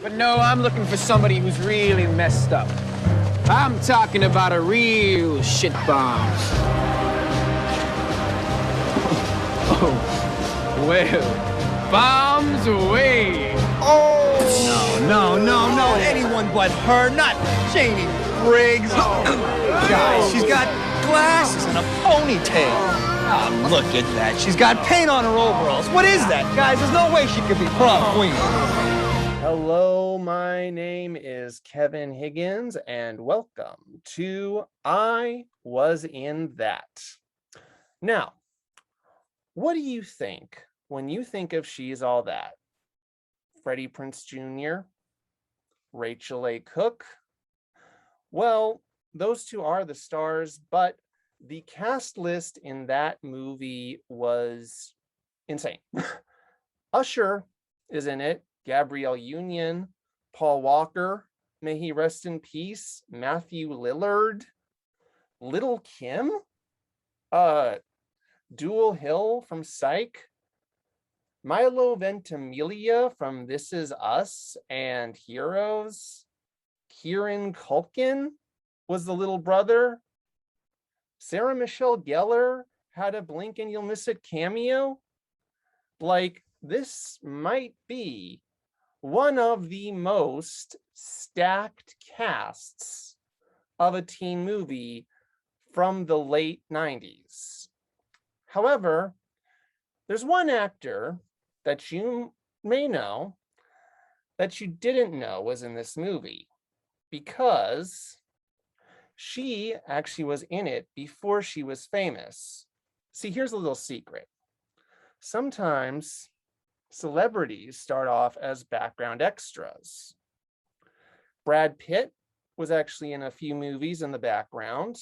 But no, I'm looking for somebody who's really messed up. I'm talking about a real shit bomb. Oh, well, bombs away. Oh! No, anyone but her, not Janie Briggs. Guys, she's got glasses and a ponytail. Oh, look at that. She's got paint on her overalls. What is that? Guys, there's no way she could be prom queen. Hello, my name is Kevin Higgins, and welcome to I Was in That. Now, what do you think when you think of She's All That? Freddie Prinze Jr., Rachel A. Cook? Well, those two are the stars, but the cast list in that movie was insane. Usher is in it, Gabrielle Union, Paul Walker, may he rest in peace, Matthew Lillard, Lil Kim, Dual Hill from Psych, Milo Ventimiglia from This Is Us and Heroes, Kieran Culkin was the little brother, Sarah Michelle Gellar had a Blink and You'll Miss It cameo. Like, this might be one of the most stacked casts of a teen movie from the late 90s. However, there's one actor that you may know that you didn't know was in this movie, because she actually was in it before she was famous. See, here's a little secret. Sometimes celebrities start off as background extras. Brad Pitt was actually in a few movies in the background.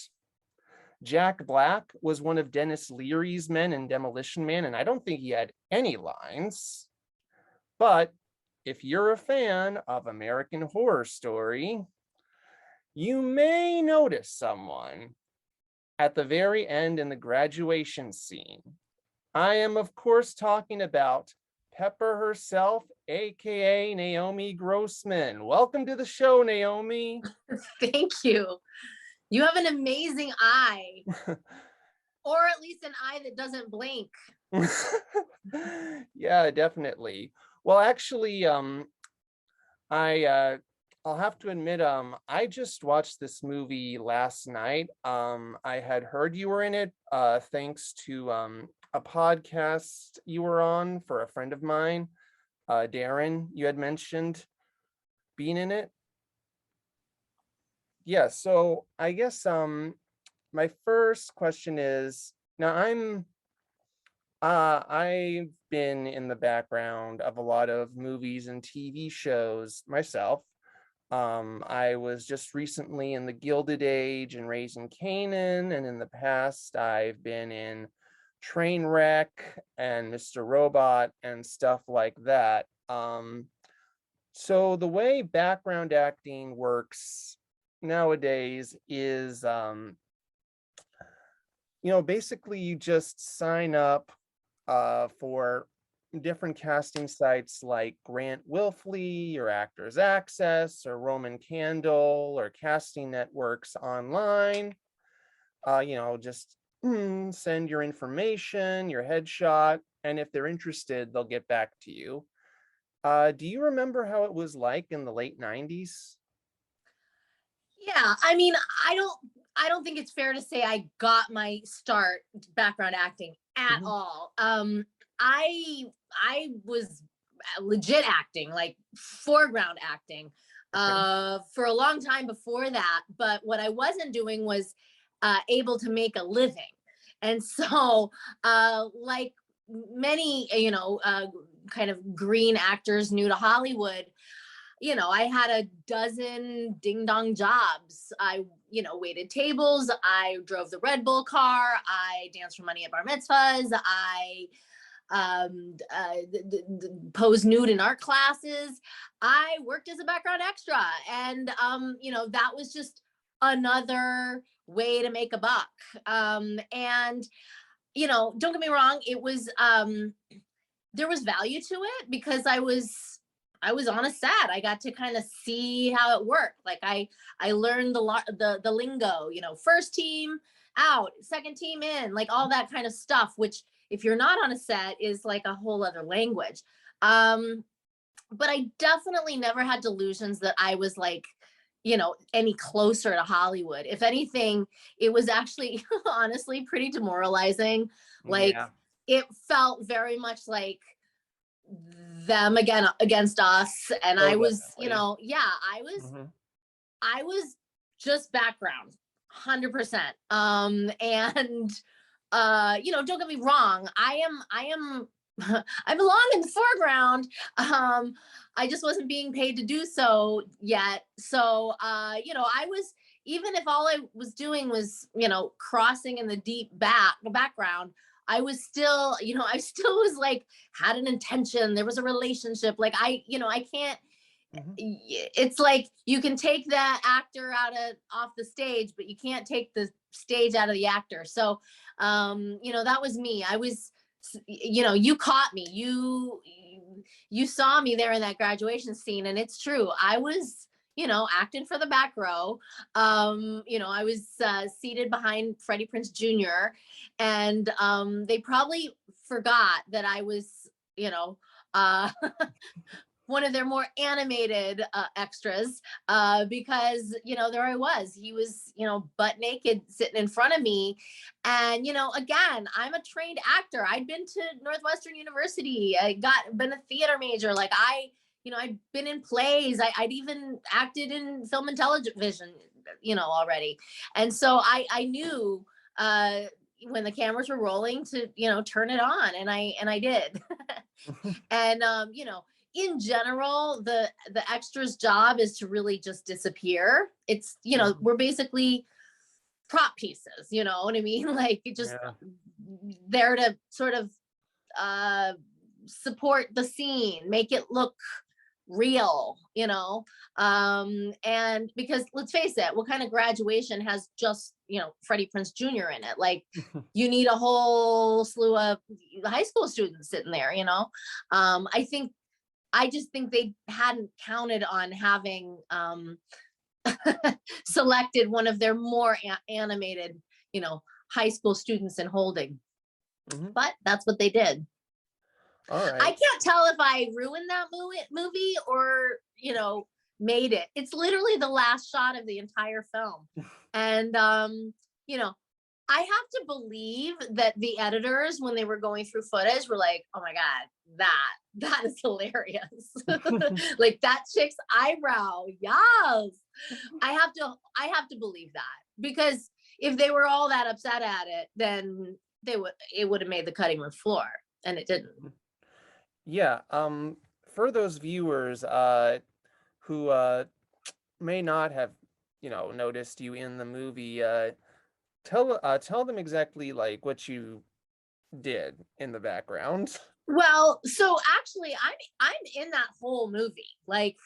Jack Black was one of Dennis Leary's men in Demolition Man, and I don't think he had any lines. But if you're a fan of American Horror Story, you may notice someone at the very end in the graduation scene. I am, of course, talking about Pepper herself, a.k.a. Naomi Grossman. Welcome to the show, Naomi. Thank you. You have an amazing eye. Or at least an eye that doesn't blink. Yeah, definitely. Well, actually, I'll have to admit, I just watched this movie last night. I had heard you were in it, thanks to a podcast you were on for a friend of mine, Darren. You had mentioned being in it. Yeah, so I guess my first question is, now I've been in the background of a lot of movies and TV shows myself. I was just recently in The Gilded Age and Raising Kanan, and in the past I've been in Trainwreck and Mr. Robot and stuff like that. So the way background acting works nowadays is, basically you just sign up for different casting sites like Grant Wilfley or Actors Access or Roman Candle or casting networks online. Just send your information, your headshot, and if they're interested, they'll get back to you. Do you remember how it was like in the late 90s? Yeah, I mean, I don't think it's fair to say I got my start background acting at all. I was legit acting, like foreground acting, for a long time before that. But what I wasn't doing was able to make a living. And so, like many, kind of green actors new to Hollywood, I had a dozen ding dong jobs. I, waited tables. I drove the Red Bull car. I danced for money at bar mitzvahs. I posed nude in art classes. I worked as a background extra. And, that was just another way to make a buck. And, don't get me wrong. It was, there was value to it because I was was on a set. I got to kind of see how it worked. Like I learned the lingo, you know, first team out, second team in, like all that kind of stuff, which if you're not on a set is like a whole other language. But I definitely never had delusions that I was like, you know, any closer to Hollywood. If anything, it was actually honestly pretty demoralizing. Like Yeah. it felt very much like them again against us. And Oh, I was, you definitely. know, yeah, Mhm. I was just background, 100%. And you know, don't get me wrong, I am I belong in the foreground. I just wasn't being paid to do so yet. So you know, I was, even if all I was doing was, you know, crossing in the deep background, I was still, you know, I still was like had an intention. There was a relationship. Like I, you know, I can't, Mhm. it's like you can take that actor out of off the stage, but you can't take the stage out of the actor. So you know, that was me. I was, you know, you caught me, you saw me there in that graduation scene, and it's true, I was, you know, acting for the back row. You know, I was seated behind Freddie Prinze Jr. And they probably forgot that I was, you know, uh one of their more animated extras, because, you know, there I was. He was, you know, butt naked sitting in front of me. And, you know, again, I'm a trained actor. I'd been to Northwestern University. Been a theater major. Like you know, I'd been in plays. I'd even acted in film and television, you know, already. And so I knew when the cameras were rolling to, you know, turn it on. And I did. And you know, in general, the extras job is to really just disappear. It's, you know, Mhm. we're basically prop pieces, you know what I mean? Like it just Yeah. there to sort of uh support the scene, make it look real, you know. And because let's face it, what kind of graduation has just, you know, Freddie Prinze Jr. in it? Like you need a whole slew of high school students sitting there, you know. I just think they hadn't counted on having selected one of their more animated, you know, high school students in holding. Mhm. But that's what they did. All I right. can't tell if I ruined that movie or, you know, made it. It's literally the last shot of the entire film. And you know, I have to believe that the editors, when they were going through footage, were like, "Oh my god, that is hilarious!" Like that chick's eyebrow. Yes, I have to believe that, because if they were all that upset at it, then it would have made the cutting room floor, and it didn't. Yeah. For those viewers who may not have, you know, noticed you in the movie, tell them exactly like what you did in the background. Well, so actually, I'm in that whole movie. Like,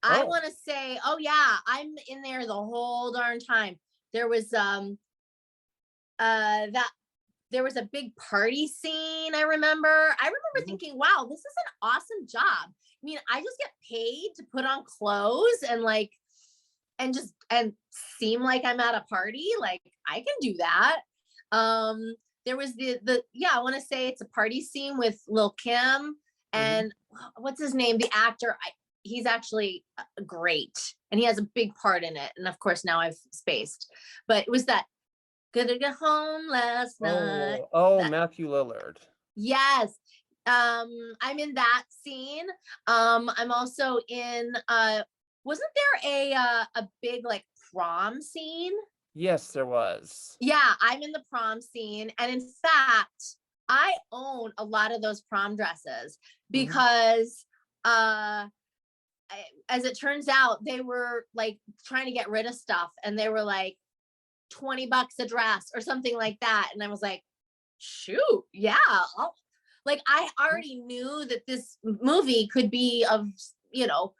I Oh. want to say, oh yeah, I'm in there the whole darn time. There was that there was a big party scene. I remember Mhm. thinking, wow, this is an awesome job. I mean, I just get paid to put on clothes and like and seem like I'm at a party. Like I can do that. Um, there was the yeah, I want to say it's a party scene with Lil Kim Mhm. and what's his name, the actor. He's actually great, and he has a big part in it. And of course, now I've spaced, but it was that "Gonna get home last night." Oh, That Matthew Lillard. yes. I'm in that scene. I'm also in wasn't there a big like prom scene? Yes, there was. Yeah, I'm in the prom scene. And in fact, I own a lot of those prom dresses Mhm. because as it turns out, they were like trying to get rid of stuff, and they were like $20 a dress or something like that. And I was like, shoot, yeah. Like I already knew that this movie could be of, you know,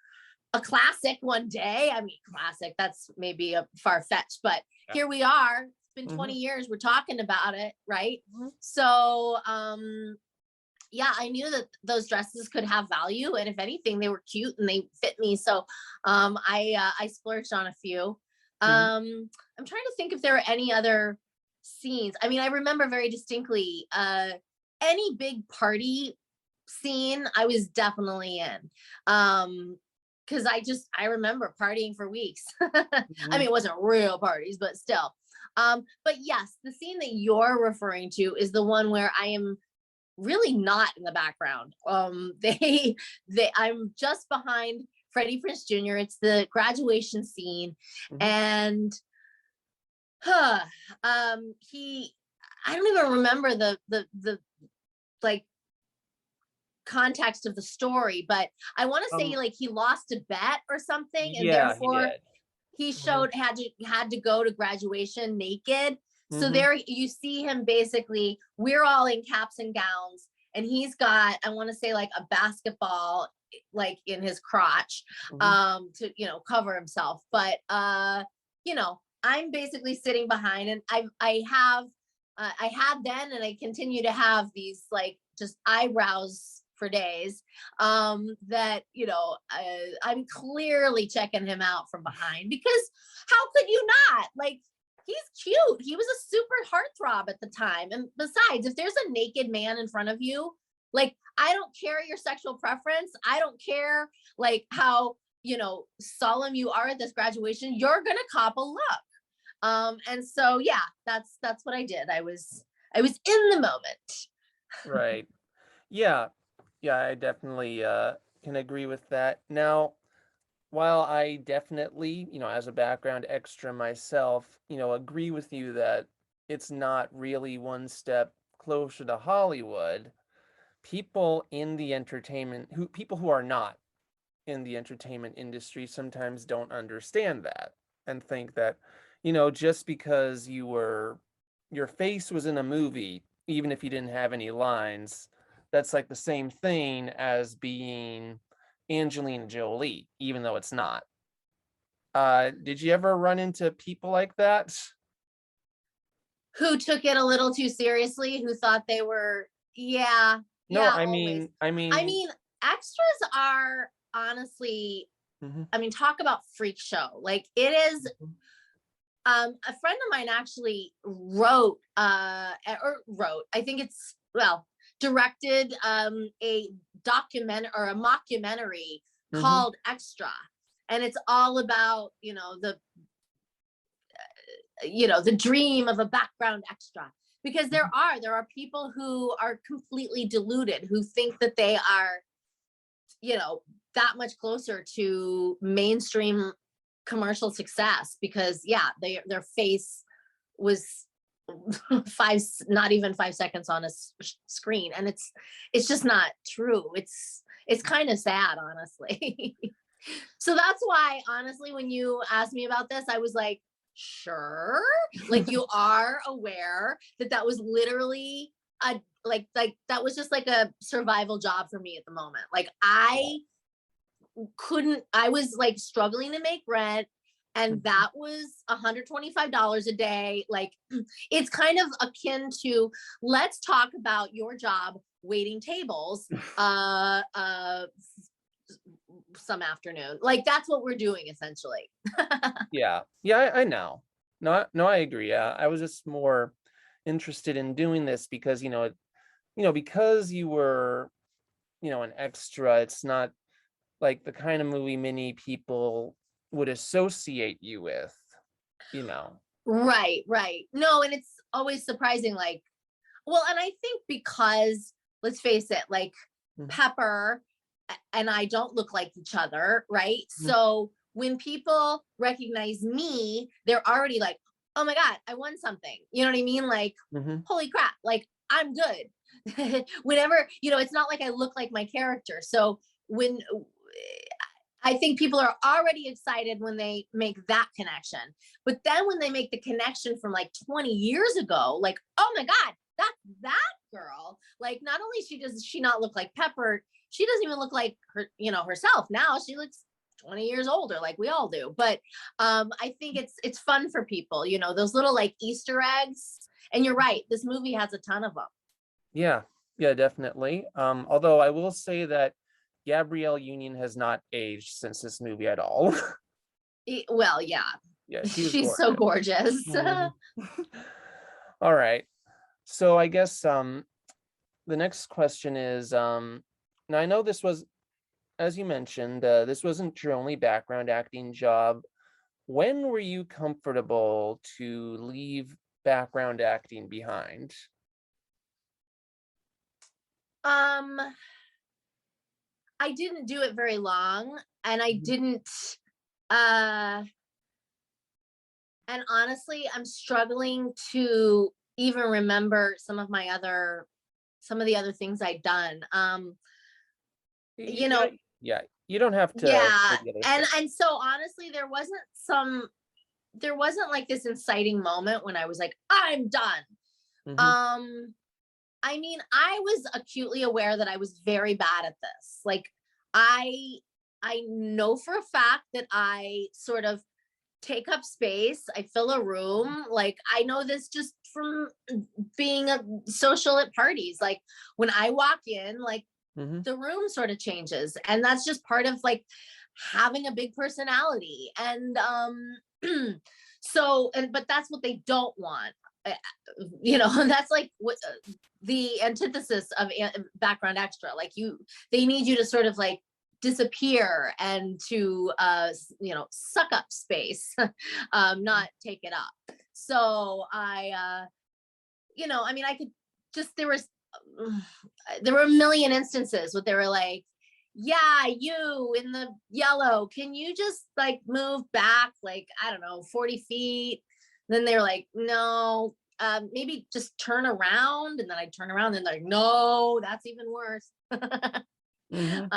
a classic one day. I mean, classic, that's maybe a far fetched, but Yeah. here we are. It's been 20 Mhm. years, we're talking about it, right? Mhm. So yeah, I knew that those dresses could have value, and if anything, they were cute and they fit me. So I splurged on a few. Mhm. I'm trying to think if there were any other scenes. I mean, I remember very distinctly any big party scene I was definitely in. Because I remember partying for weeks. I mean, Mhm. it wasn't real parties, but still. But yes, the scene that you're referring to is the one where I am really not in the background. I'm just behind Freddie Prinze Jr. It's the graduation scene, Mhm. and huh, he, I don't even remember the like context of the story, but I want to say Um, like he lost a bet or something, and yeah, he therefore did. he Mhm. showed had to go to graduation naked. So Mhm. there you see him basically, we're all in caps and gowns, and he's got, I want to say like a basketball like in his crotch Mhm. to cover himself. But I'm basically sitting behind, and I had then, and I continue to have these like just eyebrows for days, that I'm clearly checking him out from behind, because how could you not? Like, he's cute, he was a super heartthrob at the time, and besides, if there's a naked man in front of you, like, I don't care your sexual preference, I don't care like how solemn you are at this graduation, you're gonna cop a look. And so yeah, that's what I did. I was in the moment. Right. Yeah. Yeah, I definitely can agree with that. Now, while I definitely, as a background extra myself, agree with you that it's not really one step closer to Hollywood, people who are not in the entertainment industry sometimes don't understand that and think that, just because your face was in a movie, even if you didn't have any lines, that's like the same thing as being Angelina Jolie, even though it's not. Did you ever run into people like that? Who took it a little too seriously, who thought they were, yeah, No, yeah, I always. mean, I I mean, mean, extras are honestly, mhm, I mean, talk about freak show. Like, it is. mhm, A friend of mine actually wrote, I think it's, well, directed a document or a mockumentary mhm, called Extra, and it's all about the dream of a background extra, because mhm. there are people who are completely deluded, who think that they are you know that much closer to mainstream commercial success, because yeah, their face was five not even 5 seconds on a screen, and it's just not true. It's kind of sad, honestly. So that's why, honestly, when you asked me about this, I was like, sure, like, you are aware that that was literally a like that was just like a survival job for me at the moment. Like, I was like struggling to make rent, and Mhm. that was $125 a day. Like, it's kind of akin to, let's talk about your job waiting tables some afternoon. Like, that's what we're doing essentially. Yeah. Yeah, I know. No, no, I agree. Yeah, I was just more interested in doing this because, because you were, an extra, it's not like the kind of movie many people would associate you with, you know. Right, right. No, and it's always surprising, like, well, and I think because, let's face it, like, Mhm, Pepper and I don't look like each other, right? mhm, So when people recognize me, they're already like, oh my God, I won something. You know what I mean? Like, mhm. holy crap, like, I'm good. Whenever, it's not like I look like my character. So when I think people are already excited when they make that connection. But then when they make the connection from like 20 years ago, like, oh my God, that's that girl. Like, not only does she not look like Pepper, she doesn't even look like herself. Now she looks 20 years older, like we all do. But I think it's fun for people, those little like Easter eggs. And you're right, this movie has a ton of them. Yeah. Yeah, definitely. Although I will say that Gabrielle Union has not aged since this movie at all. Well, yeah, Yeah, she was she's so gorgeous. gorgeous. All right. So I guess the next question is now I know this was, as you mentioned, this wasn't your only background acting job. When were you comfortable to leave background acting behind? Um, I didn't do it very long, and I didn't uh and honestly, I'm struggling to even remember some of the other things I'd done. You know, Yeah, you don't have to yeah, say the other and thing. so honestly, there wasn't like this inciting moment when I was like, I'm done. Mhm. I mean, I was acutely aware that I was very bad at this. Like, I I know for a fact that I sort of take up space. I fill a room. Like, I know this just from being a social at parties. Like, when I walk in, like, Mhm. the room sort of changes, and that's just part of like having a big personality. And so, and but that's what they don't want. Uh, that's like what the antithesis of background extra. Like, they need you to sort of like disappear and to suck up space, not take it up. So I mean, I could just there were a million instances where they were like, yeah, you in the yellow, can you just like move back, like, I don't know, 40 feet? Then they're like, no, maybe just turn around. And then I turn around and they're like, no, that's even worse. Mhm.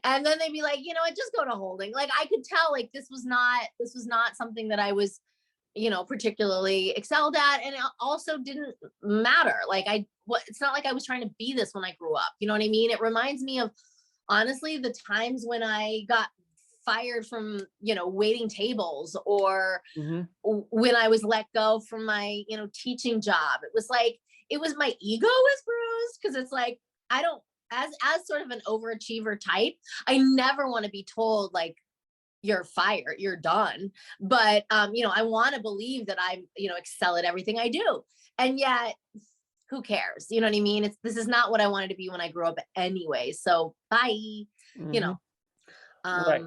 And then they'd be like, just go to holding. Like, I could tell like this was not something that I was particularly excelled at, and it also didn't matter. Like, it's not like I was trying to be this when I grew up. You know what I mean? It reminds me of, honestly, the times when I got fired from waiting tables, or Mhm. when I was let go from my teaching job. It was my ego was bruised, because it's like, I don't, as sort of an overachiever type, I never want to be told like, you're fired, you're done. But I want to believe that I excel at everything I do. And yet, who cares? You know what I mean? This is not what I wanted to be when I grew up anyway. So bye. You Mhm. know. Right.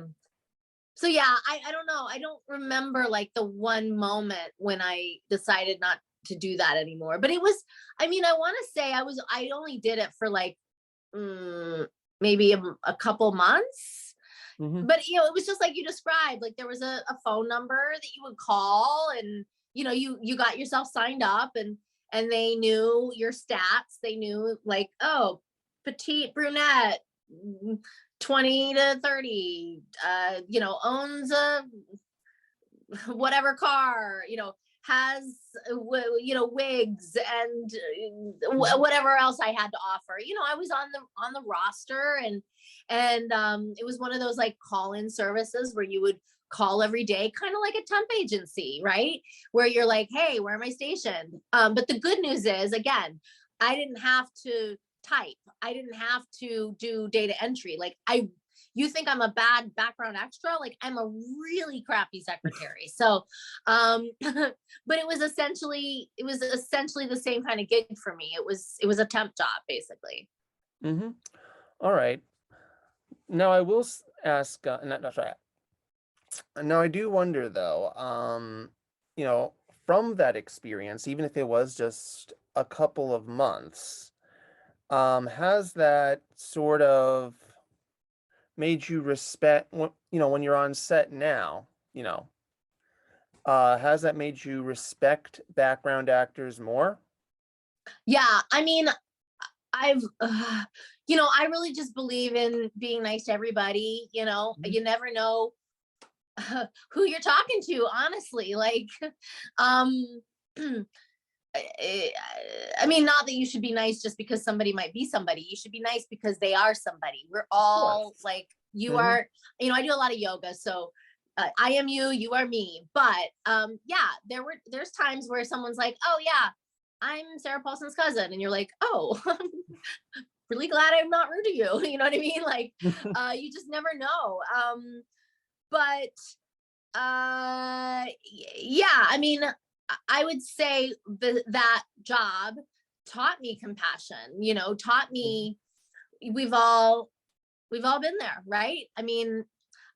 So yeah, I don't know. I don't remember like the one moment when I decided not to do that anymore. But it was, I mean, I want to say I only did it for like maybe a couple months. Mhm. But it was just like you described. Like, there was a phone number that you would call, and you got yourself signed up, and they knew your stats. They knew like, oh, petite brunette, 20 to 30, owns a whatever car, has wigs, and Mhm. whatever else I had to offer. I was on the roster, and it was one of those like call-in services where you would call every day, kind of like a temp agency, right? Where you're like, hey, where am I stationed? But the good news is, again, I didn't have to type. I didn't have to do data entry. Like, you think I'm a bad background extra? Like, I'm a really crappy secretary. So, but it was essentially the same kind of gig for me. It was a temp job, basically. Mhm. All right. Now I will ask. No, sorry. Now I do wonder though. You know, from that experience, even if it was just a couple of months, has that sort of made you respect? When you're on set now, has that made you respect background actors more? Yeah, I mean, I really just believe in being nice to everybody. Mhm. You never know who you're talking to, honestly. Like, um, I I mean, not that you should be nice just because somebody might be somebody. You should be nice because they are somebody. We're Of all course. like, you Hmm. are, I do a lot of yoga. So I am you, you are me. But yeah, there's times where someone's like, oh, yeah, I'm Sarah Paulson's cousin. And you're like, oh, really glad I'm not rude to you. You know what I mean? Like, you just never know. But yeah, I mean, I would say that job taught me compassion, taught me, we've all been there, right? I mean,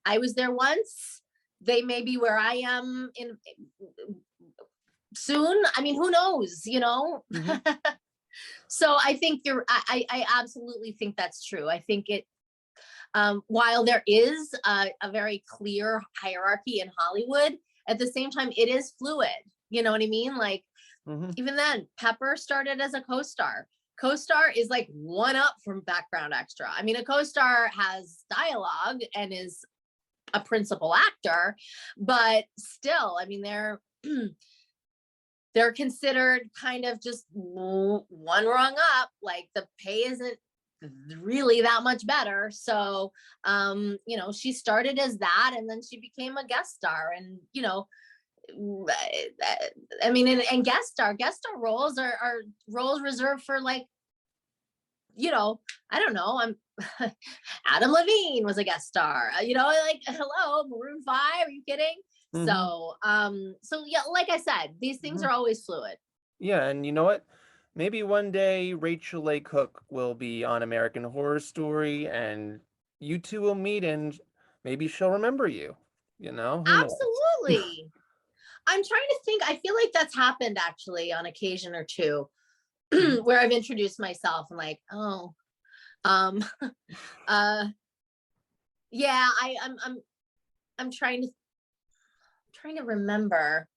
I was there once. They may be where I am in soon. I mean, who knows, So I think I absolutely think that's true. I think it, while there is a very clear hierarchy in Hollywood, at the same time, it is fluid. You know what I mean? Like, even then, Pepper started as a co-star. Co-star is like one up from background extra. I mean, a co-star has dialogue and is a principal actor, but still, I mean, they're considered kind of just one rung up. Like, the pay isn't really that much better. So, she started as that, and then she became a guest star, and, I mean, and guest star roles are roles reserved for, like, I don't know. Adam Levine was a guest star, like, hello, Maroon 5, are you kidding? So yeah, like I said, these things are always fluid. Yeah, and you know what? Maybe one day Rachel A. Cook will be on American Horror Story, and you two will meet, and maybe she'll remember you. Who knows? Absolutely. I'm trying to think. I feel like that's happened actually on occasion or two, where I've introduced myself and like, oh, yeah, I'm trying to remember.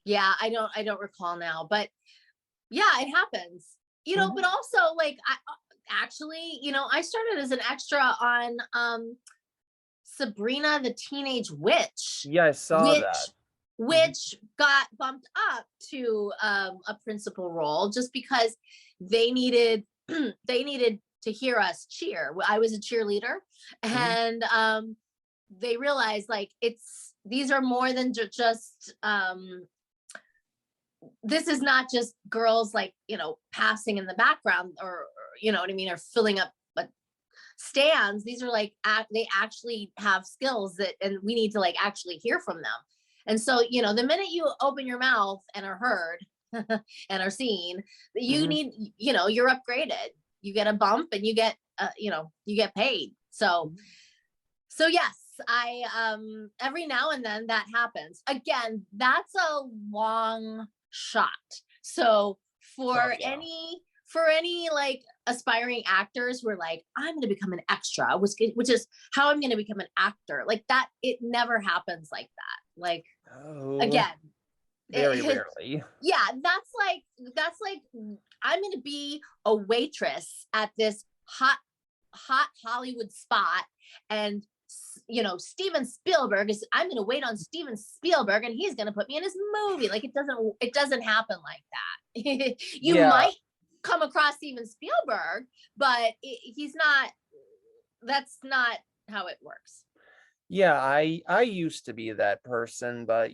Yeah, I don't recall now, but yeah, it happens. But also, like, I actually, I started as an extra on Sabrina the Teenage Witch. Yeah, I saw that. Which got bumped up to a principal role just because they needed to hear us cheer. I was a cheerleader, and they realized, like, these are more than just this is not just girls, like, passing in the background, or you know what I mean, or filling up stands. These are like they actually have skills and we need to, like, actually hear from them. And so, the minute you open your mouth and are heard and are seen, you need, you're upgraded. You get a bump, and you get you get paid. So yes, I every now and then that happens. Again, that's a long shot. So for any like aspiring actors who are like, I'm going to become an extra, which is how I'm going to become an actor, like that, it never happens like that. Like, again, very rarely. Yeah, that's like I'm going to be a waitress at this hot Hollywood spot, and Steven Spielberg I'm going to wait on Steven Spielberg, and he's going to put me in his movie. Like, it doesn't happen like that. You might come across Steven Spielberg, but he's not. That's not how it works. Yeah, I used to be that person, but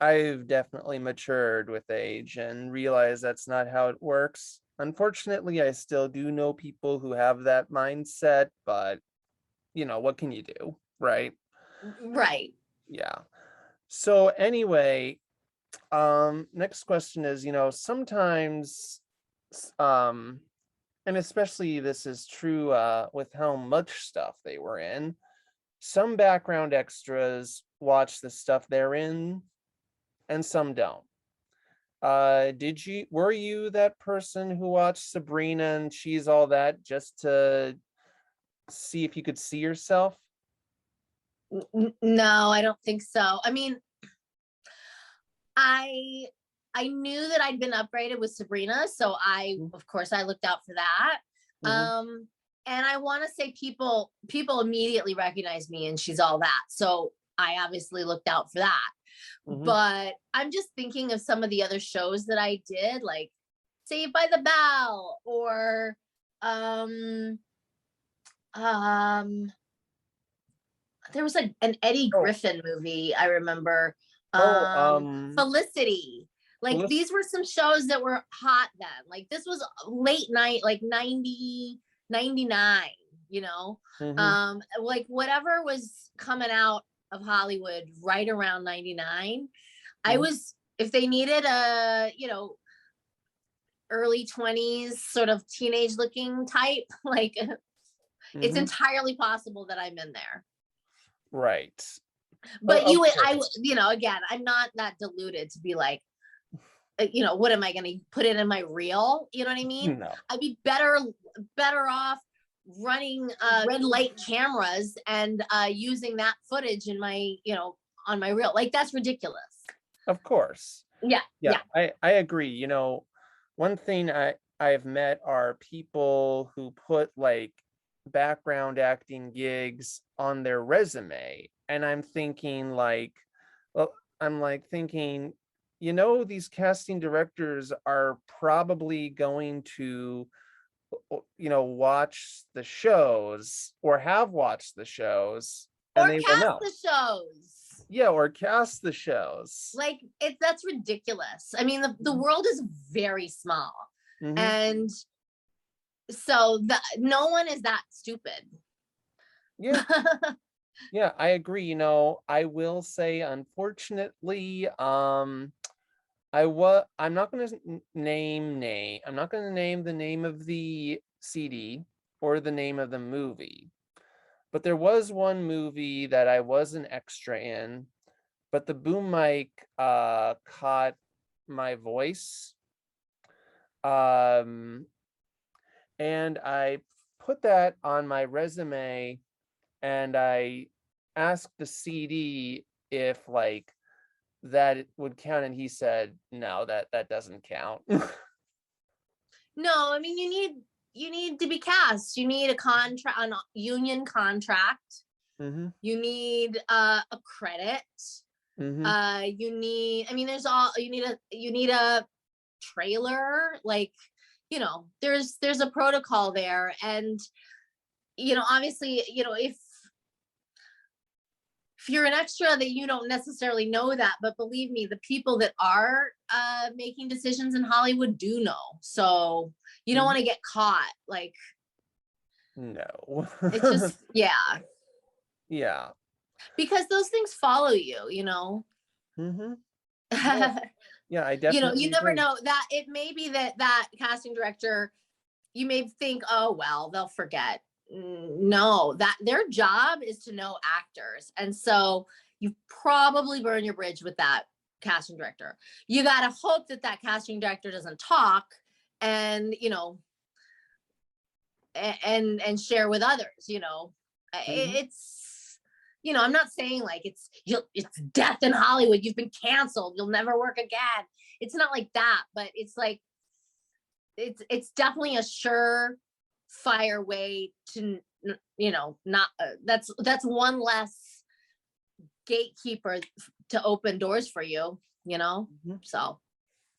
I've definitely matured with age and realized that's not how it works. Unfortunately, I still do know people who have that mindset, but what can you do, right? Right. Yeah. So anyway, next question is, sometimes, and especially this is true with how much stuff they were in, some background extras watch the stuff they're in and some don't. Were you that person who watched Sabrina and She's All That just to see if you could see yourself? No, I don't think so. I mean, I knew that I'd been upgraded with Sabrina, so of course I looked out for that. And I want to say people immediately recognized me and She's All That, so I obviously looked out for that. But I'm just thinking of some of the other shows that I did, like Saved by the Bell, or there was an Eddie Griffin movie I remember, Felicity. Like these were some shows that were hot then. Like this was late night, like 90, 99, you know? Like whatever was coming out of Hollywood right around 99. I was, if they needed a, you know, early 20s sort of teenage looking type, like it's entirely possible that I'm in there. Right. But you know, again, I'm not that deluded to be like, you know, what am I going to put it in my reel? You know what I mean? No. I'd be better off running red light cameras and using that footage in my, you know, on my reel. Like that's ridiculous. Of course. Yeah. I agree. You know, one thing I've met are people who put like background acting gigs on their resume, and I'm thinking like, well, you know, these casting directors are probably going to, you know, watch the shows or have watched the shows, and or they cast will know. the shows. Yeah, or cast the shows. Like that's ridiculous. I mean, the world is very small, and so no one is that stupid. Yeah. Yeah, I agree. You know, I will say, unfortunately, I'm not going to I'm not going to name the name of the CD or the name of the movie, but there was one movie that I was an extra in, but the boom mic caught my voice, and I put that on my resume, and I asked the CD if like that would count, and he said no, that doesn't count. No, I mean you need to be cast. You need a contract, a union contract. You need a credit. You need, I mean, you need a trailer. Like, you know, there's a protocol there, and you know, obviously, you know, if you're an extra, that you don't necessarily know that, but believe me, the people that are making decisions in Hollywood do know. So you don't want to get caught. Like, no. It's just, yeah, because those things follow you, you know. Yeah, I definitely, you know, you never agree. know that it may be that casting director, you may think, oh well, they'll forget. No, that their job is to know actors, and so you probably burn your bridge with that casting director. You got to hope that casting director doesn't talk, and you know, and share with others. You know, it's, you know, I'm not saying like it's death in Hollywood, you've been canceled, you'll never work again. It's not like that, but it's like it's definitely a surefire way to, you know, not that's one less gatekeeper to open doors for you, you know. So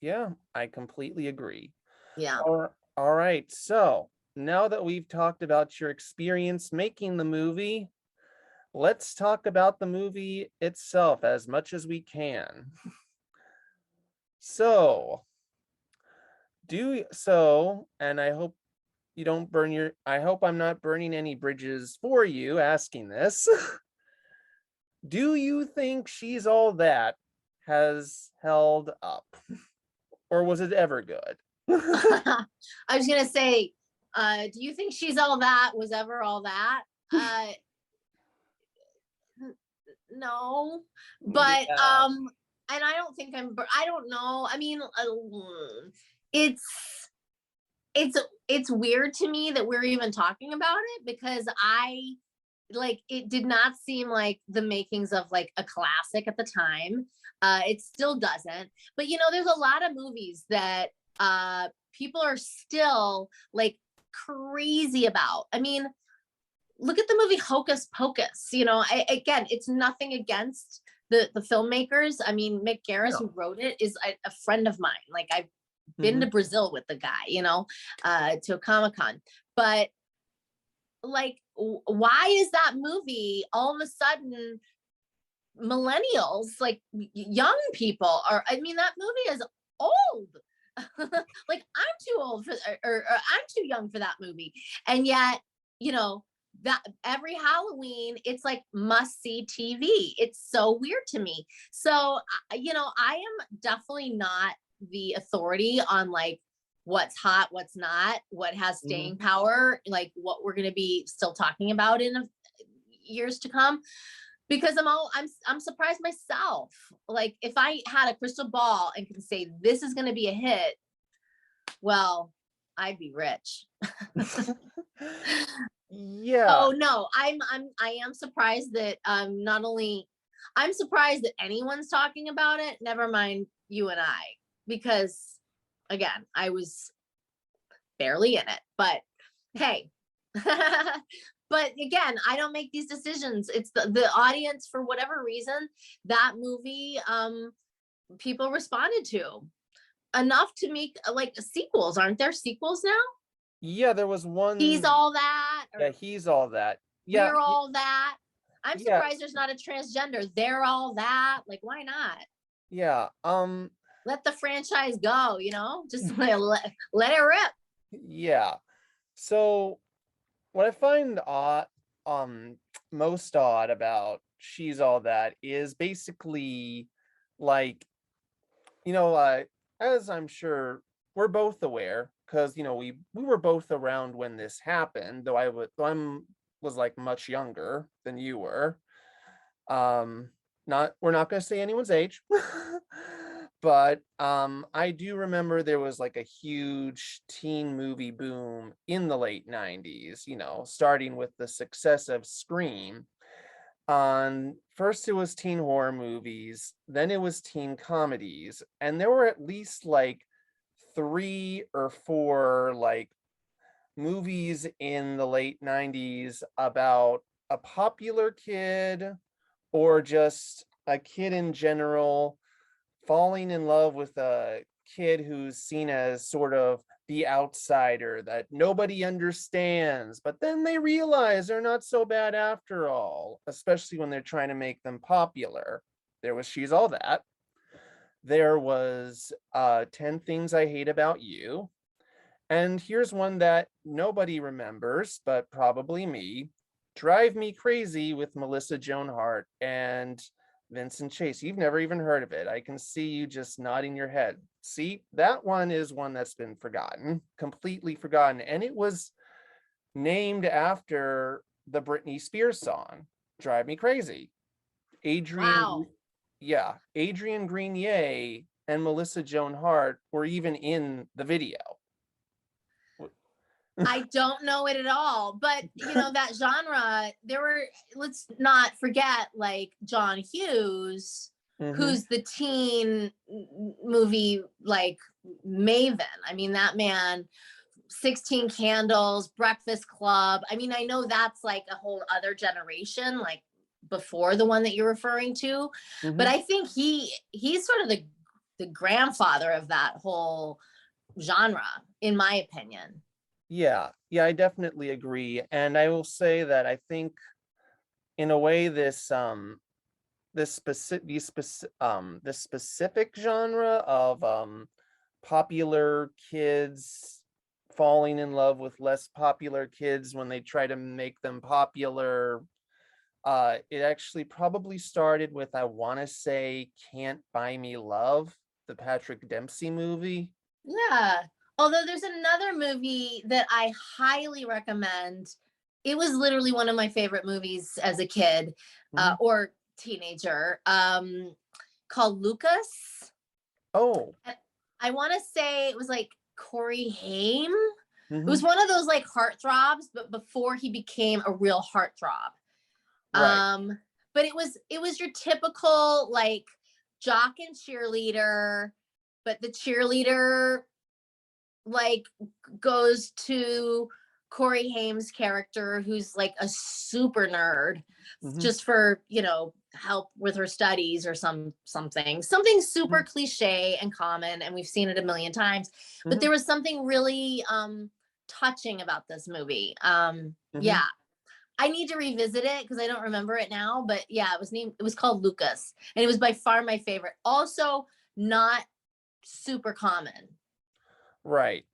yeah, I completely agree. yeah. All right, so now that we've talked about your experience making the movie, let's talk about the movie itself as much as we can. So, and I hope you don't I hope I'm not burning any bridges for you asking this. Do you think She's All That has held up? Or was it ever good? I was gonna say, do you think She's All That was ever all that? No, but and I don't think I don't know. I mean, it's weird to me that we're even talking about it, because it did not seem like the makings of like a classic at the time. It still doesn't, but you know, there's a lot of movies that people are still like crazy about. I mean, look at the movie Hocus Pocus. You know, again, it's nothing against the filmmakers. I mean, Mick Garris, who wrote it, is a friend of mine. Like, I've been to Brazil with the guy, you know, to a Comic-Con. But like, why is that movie all of a sudden millennials, like young people are, I mean, that movie is old. Like I'm too old for, or I'm too young for that movie. And yet, you know, that every Halloween, it's like must see TV. It's so weird to me. So, you know, I am definitely not the authority on like what's hot, what's not, what has staying power, like what we're going to be still talking about in years to come. Because I'm surprised myself. Like if I had a crystal ball and can say this is going to be a hit, well, I'd be rich. Yeah. Oh no, I am surprised that not only I'm surprised that anyone's talking about it, never mind you and I, because again, I was barely in it, but hey. But again, I don't make these decisions. It's the audience, for whatever reason, that movie people responded to enough to make like sequels. Aren't there sequels now? Yeah, there was one. He's all that. Yeah, he's all that. Yeah. We're all that. I'm Yeah. surprised there's not a transgender. They're all that. Like, why not? Yeah. Let the franchise go, you know? Just let it rip. Yeah. So what I find most odd about She's All That is basically like, you know, as I'm sure we're both aware, because you know we were both around when this happened, though was like much younger than you were. We're not going to say anyone's age. But I do remember there was like a huge teen movie boom in the late 90s, you know, starting with the success of Scream. First it was teen horror movies, then it was teen comedies, and there were at least like 3 or 4 like movies in the late 90s about a popular kid or just a kid in general falling in love with a kid who's seen as sort of the outsider that nobody understands, but then they realize they're not so bad after all, especially when they're trying to make them popular. There was She's All That. There was 10 Things I Hate About You. And here's one that nobody remembers, but probably me. Drive Me Crazy with Melissa Joan Hart and Vincent Chase. You've never even heard of it. I can see you just nodding your head. See, that one is one that's been forgotten, completely forgotten. And it was named after the Britney Spears song, Drive Me Crazy. Wow. Adrian Grenier and Melissa Joan Hart were even in the video. I don't know it at all, but you know, that genre, let's not forget like John Hughes, who's the teen movie like maven. I mean, that man, 16 Candles, Breakfast Club. I mean, I know that's like a whole other generation, like before the one that you're referring to, but I think he's sort of the grandfather of that whole genre, in my opinion. Yeah, I definitely agree. And I will say that I think in a way this specific genre of popular kids falling in love with less popular kids when they try to make them popular, it actually probably started with, I want to say, Can't Buy Me Love, the Patrick Dempsey movie. Yeah. Although there's another movie that I highly recommend. It was literally one of my favorite movies as a kid or teenager, called Lucas. Oh. I want to say it was like Corey Haim. It was one of those like heartthrobs, but before he became a real heartthrob. Right. But it was your typical like jock and cheerleader, but the cheerleader like goes to Corey Haim's character, who's like a super nerd, just for, you know, help with her studies or something super cliche and common, and we've seen it a million times. But there was something really touching about this movie. Yeah, I need to revisit it because I don't remember it now. But yeah, it was called Lucas, and it was by far my favorite. Also, not super common. Right.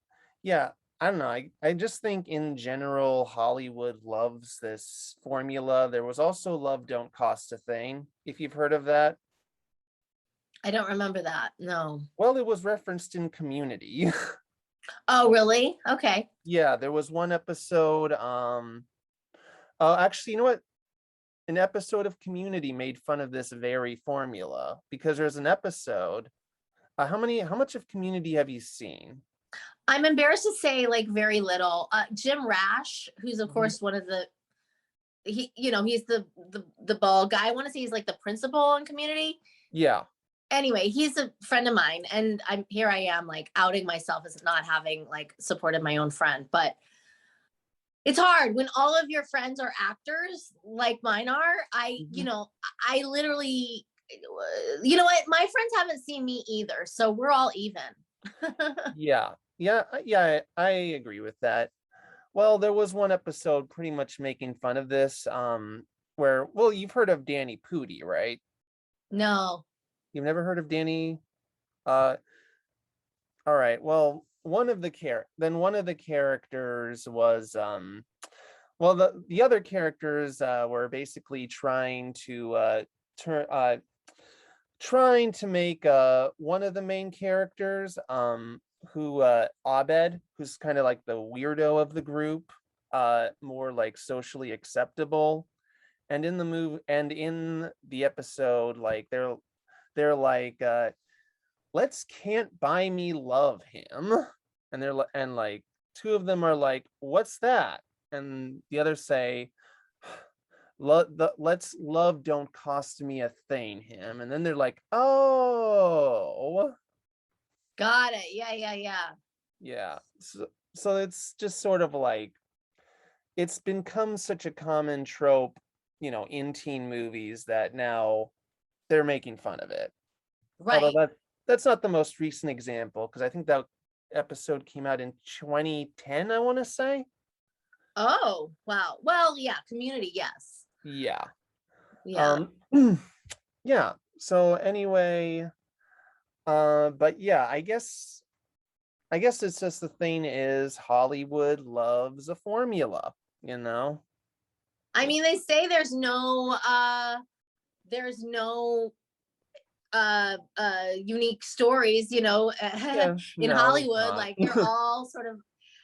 Yeah. I don't know. I just think in general, Hollywood loves this formula. There was also Love Don't Cost a Thing, if you've heard of that. I don't remember that. No. Well, it was referenced in Community. Oh, really? Okay. Yeah, there was one episode. Actually, you know what? An episode of Community made fun of this very formula because there's an episode. How much of Community have you seen? I'm embarrassed to say like very little. Jim Rash, who's of course one of the he's the bald guy. I want to say he's like the principal in Community. Yeah. Anyway, he's a friend of mine, and I am like outing myself as not having like supported my own friend, but it's hard when all of your friends are actors like mine are. I literally, you know what? My friends haven't seen me either, so we're all even. Yeah. I agree with that. Well, there was one episode pretty much making fun of this, where, well, you've heard of Danny Pudi, right? No. You've never heard of Danny? All right. Well, one of the characters was well, the other characters were basically trying to make one of the main characters who Abed, who's kind of like the weirdo of the group, more like socially acceptable. And in the episode, like they're like let's Can't Buy Me Love him. And like two of them are like, what's that? And the others say, let's Love Don't Cost Me a Thing him. And then they're like, oh, Got it. Yeah. So it's just sort of like, it's become such a common trope, in teen movies that now they're making fun of it. Right. Although that's not the most recent example, because I think that episode came out in 2010, I want to say. Oh, wow. Well, yeah, Community, yes. Yeah. Yeah. Yeah. So anyway, but yeah, I guess it's just the thing is Hollywood loves a formula, I mean, they say there's no unique stories, in Hollywood. Like they're all sort of,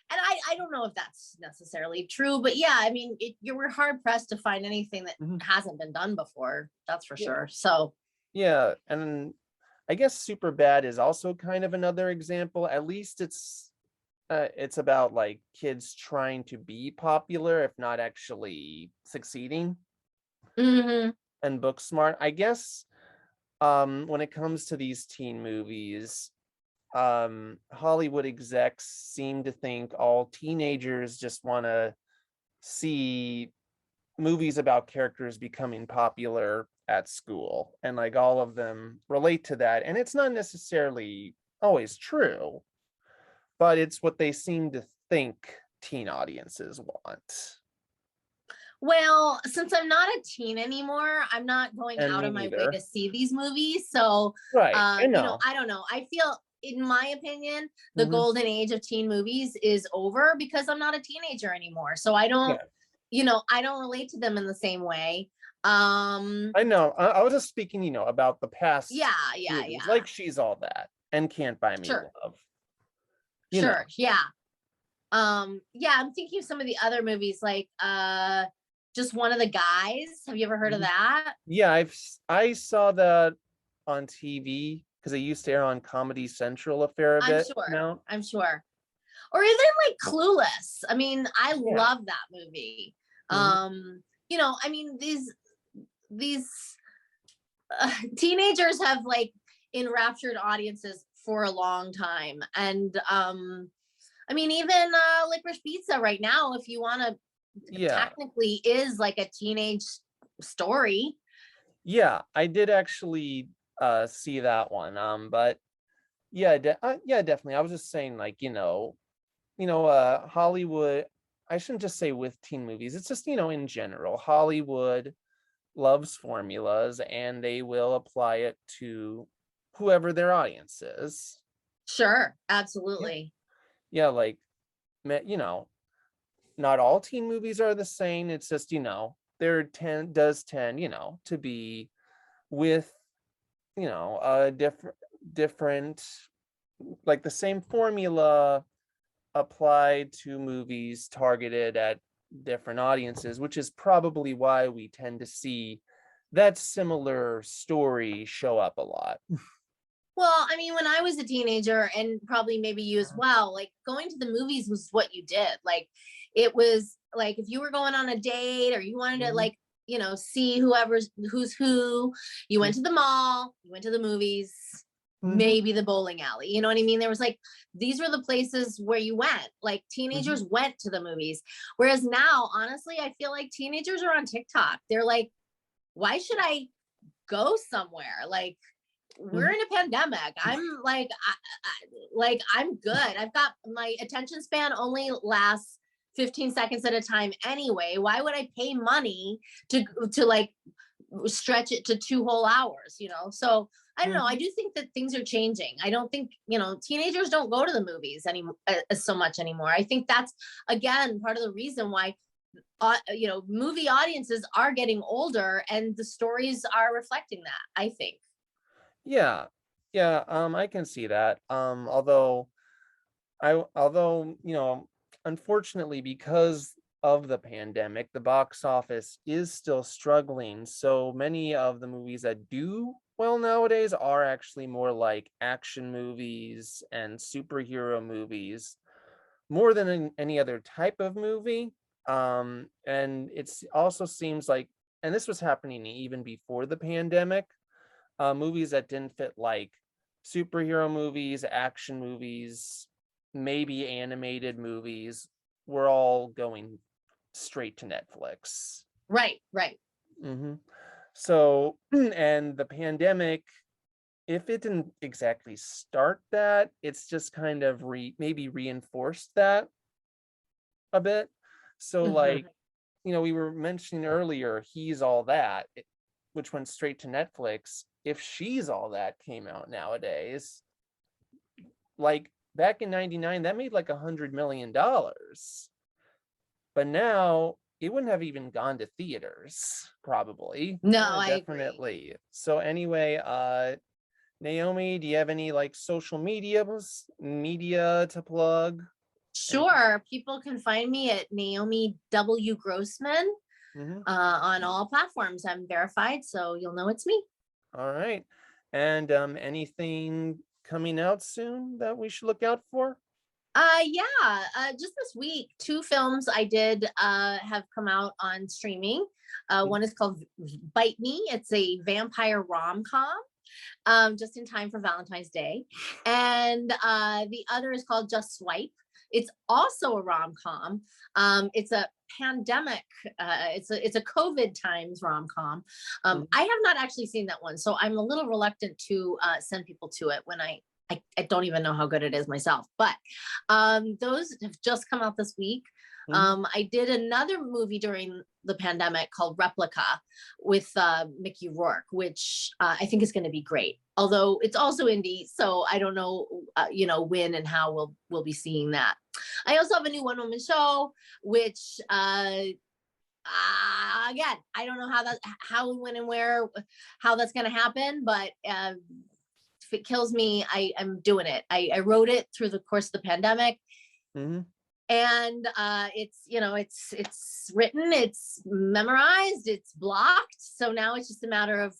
and I don't know if that's necessarily true, but yeah, I mean, you were hard pressed to find anything that hasn't been done before. That's for sure. So yeah, and I guess Superbad is also kind of another example. At least it's about like kids trying to be popular, if not actually succeeding, and book smart. I guess when it comes to these teen movies, Hollywood execs seem to think all teenagers just want to see movies about characters becoming popular at school, and like all of them relate to that. And it's not necessarily always true, but it's what they seem to think teen audiences want. well, since I'm not a teen anymore, I'm not going And out me of my way neither. to see these movies. So Right. I know. I don't know. I feel, in my opinion, the golden age of teen movies is over because I'm not a teenager anymore. So I don't, I don't relate to them in the same way. I know. I was just speaking, about the past. Yeah. Like She's All That and Can't Buy Me Love. Sure. Yeah. Yeah, I'm thinking of some of the other movies, like Just One of the Guys. Have you ever heard of that? Yeah, I saw that on TV because it used to air on Comedy Central a fair bit. I'm sure. Or even like Clueless. I mean, I love that movie. I mean, these teenagers have like enraptured audiences for a long time. And I mean, even Licorice Pizza right now, if you want to, technically is like a teenage story. Yeah, I did actually see that one. But yeah, definitely. I was just saying, like, Hollywood, I shouldn't just say with teen movies. It's just, in general, Hollywood loves formulas and they will apply it to whoever their audience is. Sure, absolutely. Yeah, like, you know, not all teen movies are the same. It's just, does tend, to be with, a different, like the same formula applied to movies targeted at different audiences, which is probably why we tend to see that similar story show up a lot. Well, I mean, when I was a teenager, and probably maybe you as well, like going to the movies was what you did. Like it was like if you were going on a date or you wanted to like, see who's who, you went to the mall, you went to the movies, maybe the bowling alley. You know what I mean? There was like, these were the places where you went. Like teenagers went to the movies. Whereas now, honestly, I feel like teenagers are on TikTok. They're like, why should I go somewhere? Like, we're in a pandemic. I'm like, I'm good. I've got my attention span only lasts 15 seconds at a time anyway. Why would I pay money to like stretch it to 2 whole hours, So I don't know. I do think that things are changing. I don't think, teenagers don't go to the movies anymore so much anymore. I think that's, again, part of the reason why movie audiences are getting older, and the stories are reflecting that, I think. Yeah, I can see that. Although unfortunately, because of the pandemic, the box office is still struggling. So many of the movies that do well nowadays are actually more like action movies and superhero movies, more than any other type of movie. And it's also seems like, and this was happening even before the pandemic, movies that didn't fit, like superhero movies, action movies, maybe animated movies, were all going straight to Netflix. Right. So, and the pandemic, if it didn't exactly start that, it's just kind of maybe reinforced that a bit. So like, we were mentioning earlier, He's All That, which went straight to Netflix. If She's All That came out nowadays, like back in 99, that made like $100 million. But now it wouldn't have even gone to theaters, probably. No, Yeah, I definitely agree. So anyway, Naomi, do you have any like social media to plug? Sure. People can find me at Naomi W. Grossman on all platforms. I'm verified, so you'll know it's me. All right. And anything coming out soon that we should look out for? Just this week, 2 films I did have come out on streaming. One is called Bite Me. It's a vampire rom-com, just in time for Valentine's Day. And the other is called Just Swipe. It's also a rom-com. It's a pandemic. It's a COVID times rom-com. I have not actually seen that one, so I'm a little reluctant to send people to it when I don't even know how good it is myself. But those have just come out this week. I did another movie during the pandemic called Replica with Mickey Rourke, which I think is going to be great. Although it's also indie, so I don't know, when and how we'll be seeing that. I also have a new one-woman show, which again, I don't know how, when, and where, how that's going to happen, but if it kills me, I'm doing it. I wrote it through the course of the pandemic. And it's written, it's memorized, it's blocked. So now it's just a matter of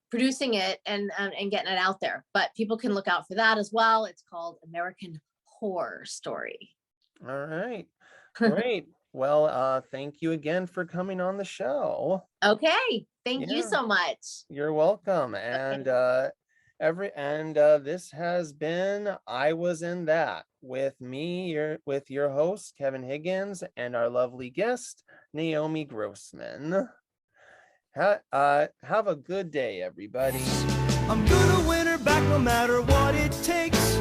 producing it and getting it out there. But people can look out for that as well. It's called American Horror Story. All right. Great. Well, thank you again for coming on the show. Okay. Thank you so much. You're welcome. And this has been I Was In That with with your host, Kevin Higgins, and our lovely guest, Naomi Grossman. Have a good day, everybody. I'm gonna win her back no matter what it takes.